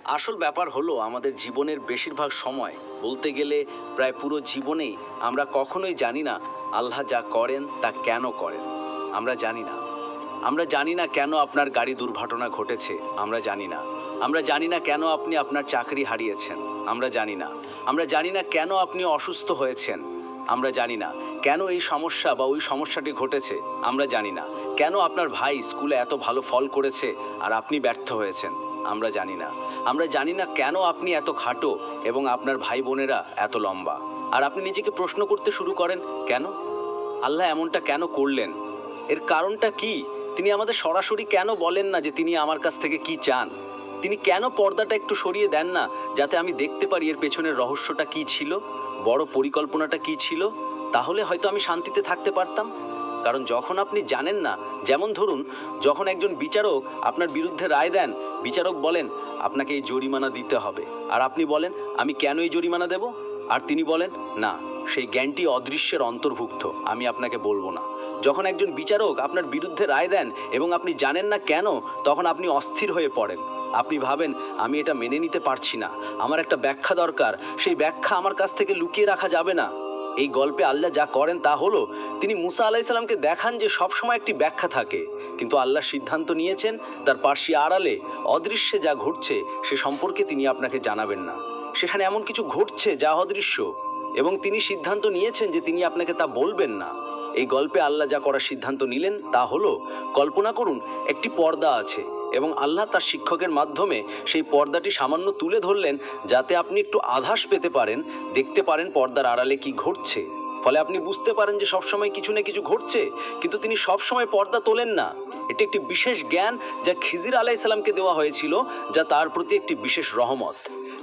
আসল ব্যাপার হলো আমাদের জীবনের বেশিরভাগ সময় বলতে গেলে প্রায় পুরো জীবনেই আমরা কখনোই জানি না আল্লাহ যা করেন তা কেন করেন। আমরা জানি না। আমরা জানি না কেন আপনার গাড়ি দুর্ঘটনা ঘটেছে, আমরা জানি না। আমরা জানি না কেন আপনি আপনার চাকরি হারিয়েছেন, আমরা জানি না। আমরা জানি না কেন আপনি অসুস্থ হয়েছেন, আমরা জানি না। কেন এই সমস্যা বা ওই সমস্যাটি ঘটেছে, আমরা জানি না। কেন আপনার ভাই স্কুলে এত ভালো ফল করেছে আর আপনি ব্যর্থ হয়েছেন, আমরা জানি না। আমরা জানি না কেন আপনি এত খাটো এবং আপনার ভাই বোনেরা এত লম্বা। আর আপনি নিজেকে প্রশ্ন করতে শুরু করেন, কেন আল্লাহ এমনটা কেন করলেন? এর কারণটা কি? তিনি আমাদের সরাসরি কেন বলেন না যে তিনি আমার কাছ থেকে কি চান? তিনি কেন পর্দাটা একটু সরিয়ে দেন না যাতে আমি দেখতে পারি এর পেছনের রহস্যটা কি ছিল, বড় পরিকল্পনাটা কি ছিল? তাহলে হয়তো আমি শান্তিতে থাকতে পারতাম। কারণ যখন আপনি জানেন না, যেমন ধরুন যখন একজন বিচারক আপনার বিরুদ্ধে রায় দেন, বিচারক বলেন আপনাকে এই জরিমানা দিতে হবে, আর আপনি বলেন আমি কেন এই জরিমানা দেব? আর তিনি বলেন না, সেই জ্ঞানটি অদৃশ্যের অন্তর্ভুক্ত, আমি আপনাকে বলবো না। যখন একজন বিচারক আপনার বিরুদ্ধে রায় দেন এবং আপনি জানেন না কেন, তখন আপনি অস্থির হয়ে পড়েন। আপনি ভাবেন আমি এটা মেনে নিতে পারছি না, আমার একটা ব্যাখ্যা দরকার, সেই ব্যাখ্যা আমার কাছ থেকে লুকিয়ে রাখা যাবে না। এই গল্পে আল্লাহ যা করেন তা হলো তিনি মুসা আলাইসাল্লামকে দেখান যে সবসময় একটি ব্যাখ্যা থাকে, কিন্তু আল্লাহ সিদ্ধান্ত নিয়েছেন তার পার্শ্বে আড়ালে অদৃশ্যে যা ঘটছে সে সম্পর্কে তিনি আপনাকে জানাবেন না। সেখানে এমন কিছু ঘটছে যা অদৃশ্য, এবং তিনি সিদ্ধান্ত নিয়েছেন যে তিনি আপনাকে তা বলবেন না। এই গল্পে আল্লাহ যা করার সিদ্ধান্ত নিলেন তা হলো, কল্পনা করুন একটি পর্দা আছে এবং আল্লাহ তার শিক্ষকের মাধ্যমে সেই পর্দাটি সামান্য তুলে ধরলেন যাতে আপনি একটু আভাস পেতে পারেন, দেখতে পারেন পর্দার আড়ালে কি ঘটছে। ফলে আপনি বুঝতে পারেন যে সবসময় কিছু না কিছু ঘটছে, কিন্তু তিনি সবসময় পর্দা তোলেন না। এটি একটি বিশেষ জ্ঞান যা খিজির আলাইসাল্লামকে দেওয়া হয়েছিল, যা তার প্রতি একটি বিশেষ রহমত।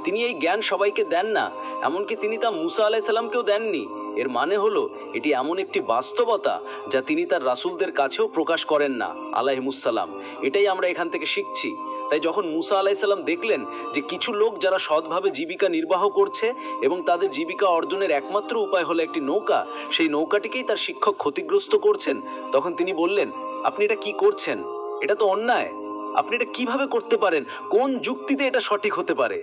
তিনি এই জ্ঞান সবাইকে দেন না, এমনকি তিনি তা মুসা আলাইসাল্লামকেও দেননি। এর মানে হলো এটি এমন একটি বাস্তবতা যা তিনি তার রাসূলদের কাছেও প্রকাশ করেন না আলাইহিমুসসালাম। এটাই আমরা এখান থেকে শিখছি। তাই যখন মুসা আলাইসাল্লাম দেখলেন যে কিছু লোক যারা সৎভাবে জীবিকা নির্বাহ করছে এবং তাদের জীবিকা অর্জনের একমাত্র উপায় হলো একটি নৌকা, সেই নৌকাটিকেই তার শিক্ষক ক্ষতিগ্রস্ত করছেন, তখন তিনি বললেন আপনি এটা কি করছেন? এটা তো অন্যায়। আপনি এটা কিভাবে করতে পারেন? কোন যুক্তিতে এটা সঠিক হতে পারে?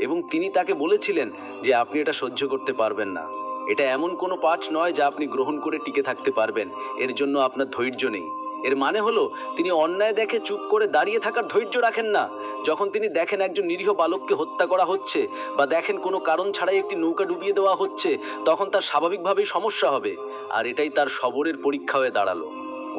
এবং তিনি তাকে বলেছিলেন যে আপনি এটা সহ্য করতে পারবেন না। এটা এমন কোনো পাঠ নয় যা আপনি গ্রহণ করে টিকে থাকতে পারবেন, এর জন্য আপনার ধৈর্য নেই। এর মানে হলো তিনি অন্যায় দেখে চুপ করে দাঁড়িয়ে থাকার ধৈর্য রাখেন না। যখন তিনি দেখেন একজন নিরীহ বালককে হত্যা করা হচ্ছে বা দেখেন কোনো কারণ ছাড়াই একটি নৌকা ডুবিয়ে দেওয়া হচ্ছে, তখন তার স্বাভাবিকভাবেই সমস্যা হবে। আর এটাই তার সবরের পরীক্ষা হয়ে দাঁড়ালো।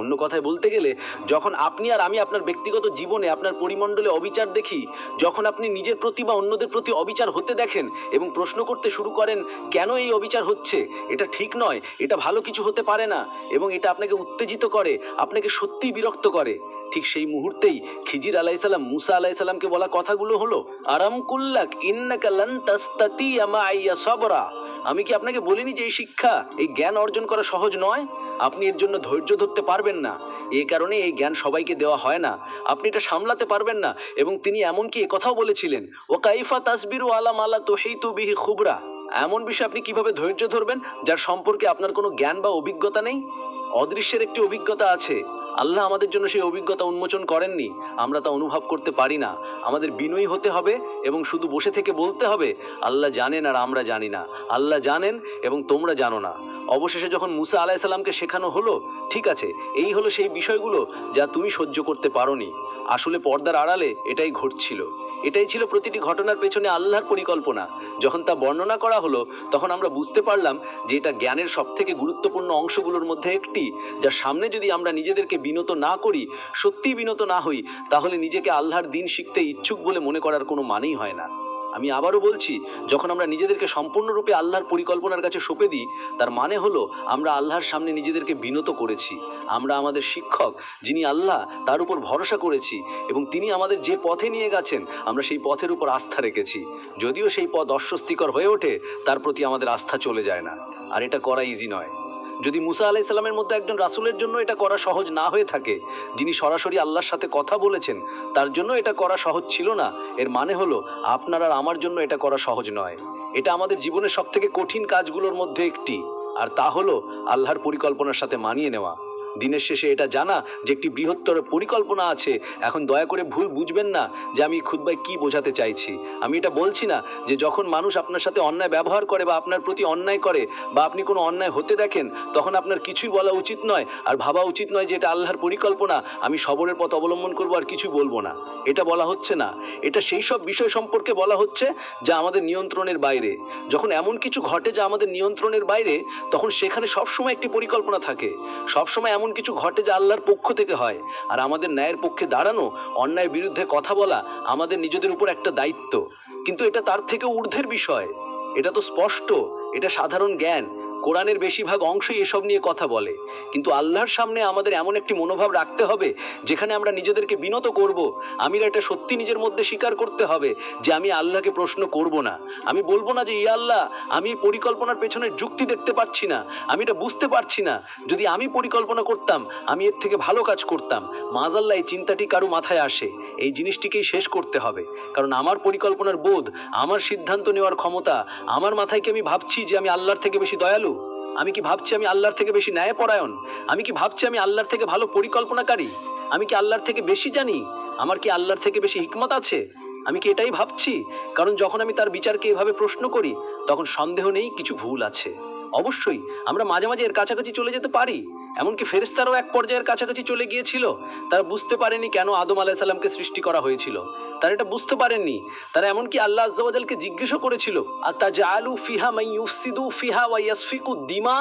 অন্য কথায় বলতে গেলে, যখন আপনি আর আমি আপনার ব্যক্তিগত জীবনে আপনার পরিমণ্ডলে অবিচার দেখি, যখন আপনি নিজের প্রতি বা অন্যদের প্রতি অবিচার হতে দেখেন এবং প্রশ্ন করতে শুরু করেন কেন এই অবিচার হচ্ছে, এটা ঠিক নয়, এটা ভালো কিছু হতে পারে না, এবং এটা আপনাকে উত্তেজিত করে, আপনাকে সত্যিই বিরক্ত করে, ঠিক সেই মুহূর্তেই খিজির আলাইসাল্লাম মুসা আলাইসাল্লামকে বলা কথাগুলো হলো, আরাম কুল্লাক ইন্নাকা লান তাস্তাতিয়া মাইয়া সবরা। আমি কি আপনাকে বলিনি যে এই শিক্ষা, এই জ্ঞান অর্জন করা সহজ নয়? আপনি এর জন্য ধৈর্য ধরতে পারবেন না, এই কারণে এই জ্ঞান সবাইকে দেওয়া হয় না। আপনি এটা সামলাতে পারবেন না। এবং তিনি এমনকি কথাও বলেছিলেন, ও কাইফা তাসবিরু আলা মালা তুহিতু বিহি খুবরা। এমন বিষয় আপনি কিভাবে ধৈর্য ধরবেন যার সম্পর্কে আপনার কোনো জ্ঞান বা অভিজ্ঞতা নেই? অদৃশ্যের একটি অভিজ্ঞতা আছে, আল্লাহ আমাদের জন্য সেই অভিজ্ঞতা উন্মোচন করেননি, আমরা তা অনুভব করতে পারি না। আমাদের বিনয়ী হতে হবে এবং শুধু বসে থেকে বলতে হবে আল্লাহ জানেন আর আমরা জানি না, আল্লাহ জানেন এবং তোমরা জানো না। অবশেষে যখন মুসা আলাইসাল্লামকে শেখানো হলো, ঠিক আছে, এই হলো সেই বিষয়গুলো যা তুমি সহ্য করতে পারোনি। আসলে পর্দার আড়ালে এটাই ঘটছিল। এটাই ছিল প্রতিটি ঘটনার পেছনে আল্লাহর পরিকল্পনা। যখন তা বর্ণনা করা হলো, তখন আমরা বুঝতে পারলাম যে এটা জ্ঞানের সবথেকে গুরুত্বপূর্ণ অংশগুলোর মধ্যে একটি, যার সামনে যদি আমরা নিজেদেরকে বিনত না করি, সত্যিই বিনত না হই, তাহলে নিজেকে আল্লাহর দ্বীন শিখতে ইচ্ছুক বলে মনে করার কোনো মানেই হয় না। আমি আবারও বলছি, যখন আমরা নিজেদেরকে সম্পূর্ণরূপে আল্লাহর পরিকল্পনার কাছে সঁপে দিই, তার মানে হলো আমরা আল্লাহর সামনে নিজেদেরকে বিনত করেছি। আমরা আমাদের শিক্ষক যিনি আল্লাহ, তার উপর ভরসা করেছি, এবং তিনি আমাদের যে পথে নিয়ে গেছেন আমরা সেই পথের উপর আস্থা রেখেছি। যদিও সেই পথ অস্বস্তিকর হয়ে ওঠে, তার প্রতি আমাদের আস্থা চলে যায় না। আর এটা করা ইজি নয়। যদি মুসা আলাইসাল্লামের মধ্যে একজন রাসূলের জন্য এটা করা সহজ না হয়ে থাকে, যিনি সরাসরি আল্লাহর সাথে কথা বলেছেন, তার জন্য এটা করা সহজ ছিল না, এর মানে হলো আপনার আর আমার জন্য এটা করা সহজ নয়। এটা আমাদের জীবনের সবথেকে কঠিন কাজগুলোর মধ্যে একটি, আর তা হলো আল্লাহর পরিকল্পনার সাথে মানিয়ে নেওয়া। দিনের শেষে এটা জানা যে একটি বৃহত্তর পরিকল্পনা আছে। এখন দয়া করে ভুল বুঝবেন না যে আমি খুতবায় কি বোঝাতে চাইছি। আমি এটা বলছি না যে যখন মানুষ আপনার সাথে অন্যায় ব্যবহার করে বা আপনার প্রতি অন্যায় করে বা আপনি কোনো অন্যায় হতে দেখেন, তখন আপনার কিছুই বলা উচিত নয় আর ভাবা উচিত নয় যে এটা আল্লাহর পরিকল্পনা, আমি সবরের পথ অবলম্বন করবো আর কিছু বলবো না। এটা বলা হচ্ছে না। এটা সেই সব বিষয় সম্পর্কে বলা হচ্ছে যা আমাদের নিয়ন্ত্রণের বাইরে। যখন এমন কিছু ঘটে যা আমাদের নিয়ন্ত্রণের বাইরে, তখন সেখানে সবসময় একটি পরিকল্পনা থাকে। সবসময় এমন কিছু ঘটে যা আল্লাহর পক্ষ থেকে হয়। আর আমাদের ন্যায়ের পক্ষে দাঁড়ানো, অন্যায়ের বিরুদ্ধে কথা বলা আমাদের নিজেদের উপর একটা দায়িত্ব। কিন্তু এটা তার থেকে ঊর্ধ্বের বিষয়। এটা তো স্পষ্ট, এটা সাধারণ জ্ঞান। কোরআনের বেশিরভাগ অংশই এসব নিয়ে কথা বলে। কিন্তু আল্লাহর সামনে আমাদের এমন একটি মনোভাব রাখতে হবে যেখানে আমরা নিজেদেরকে বিনত করব। আমিরা এটা সত্যি নিজের মধ্যে স্বীকার করতে হবে যে আমি আল্লাহকে প্রশ্ন করব না। আমি বলবো না যে ইয়া আল্লাহ, আমি পরিকল্পনার পেছনের যুক্তি দেখতে পাচ্ছি না, আমি এটা বুঝতে পারছি না। যদি আমি পরিকল্পনা করতাম, আমি এর থেকে ভালো কাজ করতাম। মাজাল্লাহ, এই চিন্তাটি কারো মাথায় আসে, এই জিনিসটিকেই শেষ করতে হবে। কারণ আমার পরিকল্পনার বোধ, আমার সিদ্ধান্ত নেওয়ার ক্ষমতা, আমার মাথায় কি আমি ভাবছি যে আমি আল্লাহর থেকে বেশি দয়ালু? আমি কি ভাবছি আমি আল্লাহর থেকে বেশি ন্যায়পরায়ণ? আমি কি ভাবছি আমি আল্লাহর থেকে ভালো পরিকল্পনাকারী? আমি কি আল্লাহর থেকে বেশি জানি? আমার কি আল্লাহর থেকে বেশি হিকমত আছে? আমি কি এটাই ভাবছি? কারণ যখন আমি তার বিচারকে এভাবে প্রশ্ন করি, তখন সন্দেহ নেই কিছু ভুল আছে। অবশ্যই আমরা মাঝে মাঝে এর কাছাকাছি চলে যেতে পারি। এমনকি ফেরেশতারাও এক পর্যায়ের কাছাকাছি চলে গিয়েছিল। তারা বুঝতে পারেনি কেন আদম আলাইহিস সালামকে সৃষ্টি করা হয়েছিল। তারা এটা বুঝতে পারেননি। তারা এমনকি আল্লাহ আযজা ওয়া জালকে জিজ্ঞাসা করেছিল, আতাজআলু ফিহা মান ইউফসিদু ফিহা ওয়া ইয়াসফিকু দিমা।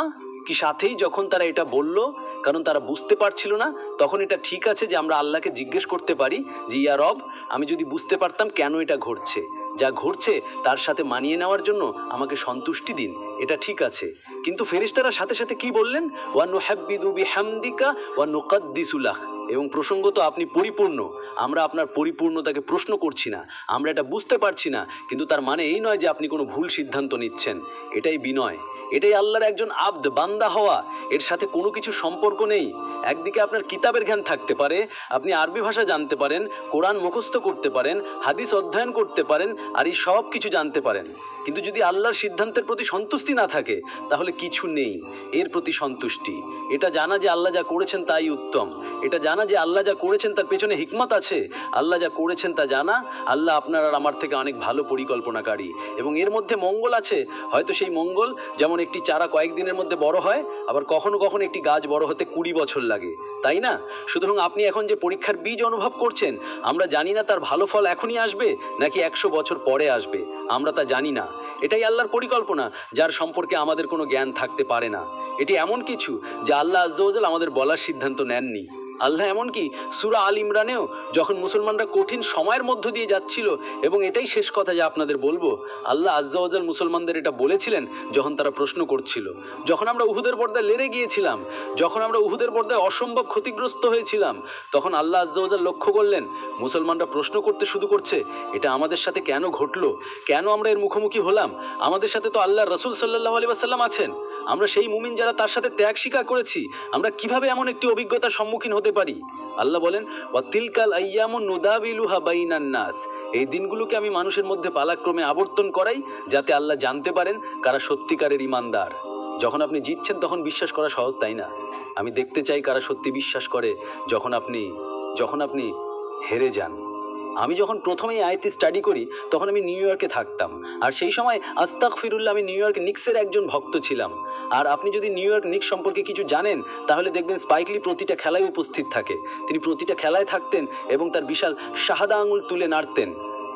কি সাথেই যখন তারা এটা বলল, কারণ তারা বুঝতে পারছিল না, তখন এটা ঠিক আছে যে আমরা আল্লাহকে জিজ্ঞেস করতে পারি যে ইয়া রব, আমি যদি বুঝতে পারতাম কেন এটা ঘটছে, যা ঘটছে তার সাথে মানিয়ে নেওয়ার জন্য আমাকে সন্তুষ্টি দিন, এটা ঠিক আছে। কিন্তু ফেরেশতারা সাথে সাথে কি বললেন? ওয়া নুহাব্বিদু বিহামদিকা ওয়া নুকাদ্দিসু লাক। এবং প্রসঙ্গত আপনি পরিপূর্ণ, আমরা আপনার পরিপূর্ণতাকে প্রশ্ন করছি না, আমরা এটা বুঝতে পারছি না, কিন্তু তার মানে এই নয় যে আপনি কোনো ভুল সিদ্ধান্ত নিচ্ছেন। এটাই বিনয়, এটাই আল্লাহর একজন আব্দ, বান্দা হওয়া। এর সাথে কোনো কিছু সম্পর্ক নেই। একদিকে আপনার কিতাবের জ্ঞান থাকতে পারে, আপনি আরবি ভাষা জানতে পারেন, কোরআন মুখস্থ করতে পারেন, হাদিস অধ্যয়ন করতে পারেন, আর এই সব কিছু জানতে পারেন, কিন্তু যদি আল্লাহর সিদ্ধান্তের প্রতি সন্তুষ্টি না থাকে, তাহলে কিছু নেই এর প্রতি সন্তুষ্টি। এটা জানা যে আল্লাহ যা করেছেন তাই উত্তম, এটা জানা যে আল্লাহ যা করেছেন তার পেছনে হিকমত আছে, আল্লাহ যা করেছেন তা জানা আল্লাহ আপনার আর আমার থেকে অনেক ভালো পরিকল্পনাকারী, এবং এর মধ্যে মঙ্গল আছে। হয়তো সেই মঙ্গল, যেমন একটি চারা কয়েকদিনের মধ্যে বড় হয়, আবার কখনো কখনো একটি গাছ বড় হতে 20 বছর লাগে, তাই না? সুতরাং আপনি এখন যে পরীক্ষার বীজ অনুভব করছেন, আমরা জানি না তার ভালো ফল এখনই আসবে নাকি 100 বছর পরে আসবে, আমরা তা জানি না। এটাই আল্লাহর পরিকল্পনা, যার সম্পর্কে আমাদের কোনো জ্ঞান থাকতে পারে না। এটি এমন কিছু যা আল্লাহ আযজা ওয়া জাল আমাদের বলার সিদ্ধান্ত নেননি। আল্লাহ এমনকি সূরা আল ইমরানেও যখন মুসলমানরা কঠিন সময়ের মধ্য দিয়ে যাচ্ছিল, এবং এটাই শেষ কথা যা আপনাদের বলবো, আল্লাহ আযজা ওয়া জাল মুসলমানদের এটা বলেছিলেন যখন তারা প্রশ্ন করছিল, যখন আমরা উহুদের পর্দায় লড়ে গিয়েছিলাম, যখন আমরা উহুদের পর্দায় অসম্ভব ক্ষতিগ্রস্ত হয়েছিলাম, তখন আল্লাহ আযজা ওয়া জাল লক্ষ্য করলেন মুসলমানরা প্রশ্ন করতে শুরু করছে, এটা আমাদের সাথে কেন ঘটলো? কেন আমরা এর মুখোমুখি হলাম? আমাদের সাথে তো আল্লাহর রাসূল সাল্লাল্লাহু আলাইহি ওয়াসাল্লাম আছেন, আমরা সেই মুমিন যারা তার সাথে ত্যাগ স্বীকার করেছি, আমরা কিভাবে এমন একটি অভিজ্ঞতার সম্মুখীন হতে পারি? আল্লাহ বলেন, ওয়া তিলকাল আইয়ামুন নুদাবিলুহা বাইনান নাস। এই দিনগুলোকে আমি মানুষের মধ্যে পালাক্রমে আবর্তন করাই, যাতে আল্লাহ জানতে পারেন কারা সত্যিকারের ঈমানদার। যখন আপনি জিতছেন তখন বিশ্বাস করা সহজ, তাই না? আমি দেখতে চাই কারা সত্যি বিশ্বাস করে যখন আপনি হেরে যান। আমি যখন প্রথমেই আয়াতটি স্টাডি করি, তখন আমি নিউ ইয়র্কে থাকতাম, আর সেই সময় আস্তাগফিরুল্লাহ, আমি নিউ ইয়র্ক নিক্সের একজন ভক্ত ছিলাম। আর আপনি যদি নিউ ইয়র্ক নিক্স সম্পর্কে কিছু জানেন, তাহলে দেখবেন স্পাইক লি প্রতিটা খেলায় উপস্থিত থাকে। তিনি প্রতিটা খেলায় থাকতেন এবং তার বিশাল শাহাদা আঙুল তুলে নাড়তেন।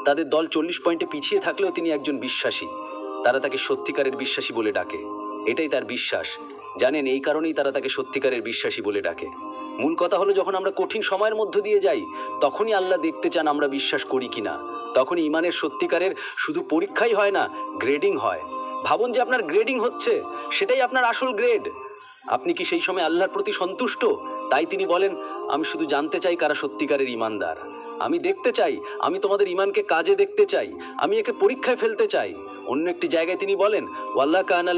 তাদের দল 40 পয়েন্টে পিছিয়ে থাকলেও তিনি একজন বিশ্বাসী। তারা তাকে সত্যিকারের বিশ্বাসী বলে ডাকে, এটাই তার বিশ্বাস। জানেন, এই কারণেই তারা তাকে সত্যিকারের বিশ্বাসী বলে ডাকে। মূল কথা হলো, যখন আমরা কঠিন সময়ের মধ্য দিয়ে যাই, তখনই আল্লাহ দেখতে চান আমরা বিশ্বাস করি কিনা। তখন ইমানের সত্যিকারের শুধু পরীক্ষাই হয় না, গ্রেডিং হয়। ভাবুন যে আপনার গ্রেডিং হচ্ছে, সেটাই আপনার আসল গ্রেড। আপনি কি সেই সময় আল্লাহর প্রতি সন্তুষ্ট? তাই তিনি বলেন, আমি শুধু জানতে চাই কারা সত্যিকারের ইমানদার। আমি দেখতে চাই, আমি তোমাদের ইমানকে কাজে দেখতে চাই, আমি একে পরীক্ষায় ফেলতে চাই। অন্য একটি জায়গায় তিনি বলেন, ওয়াল্লাহ কানা